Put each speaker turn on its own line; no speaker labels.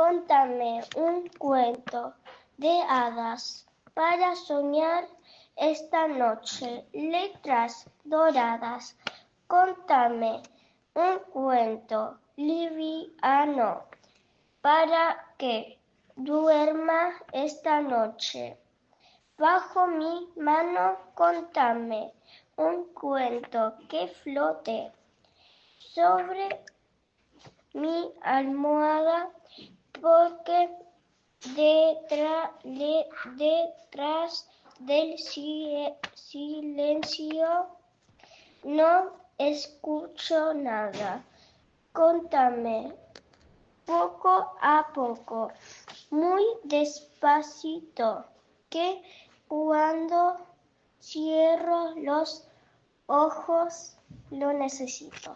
Contame un cuento de hadas para soñar esta noche. Letras doradas. Contame un cuento liviano para que duerma esta noche. Bajo mi mano contame un cuento que flote sobre mi almohada, porque detrás del silencio no escucho nada. Contame poco a poco, muy despacito, que cuando cierro los ojos lo necesito.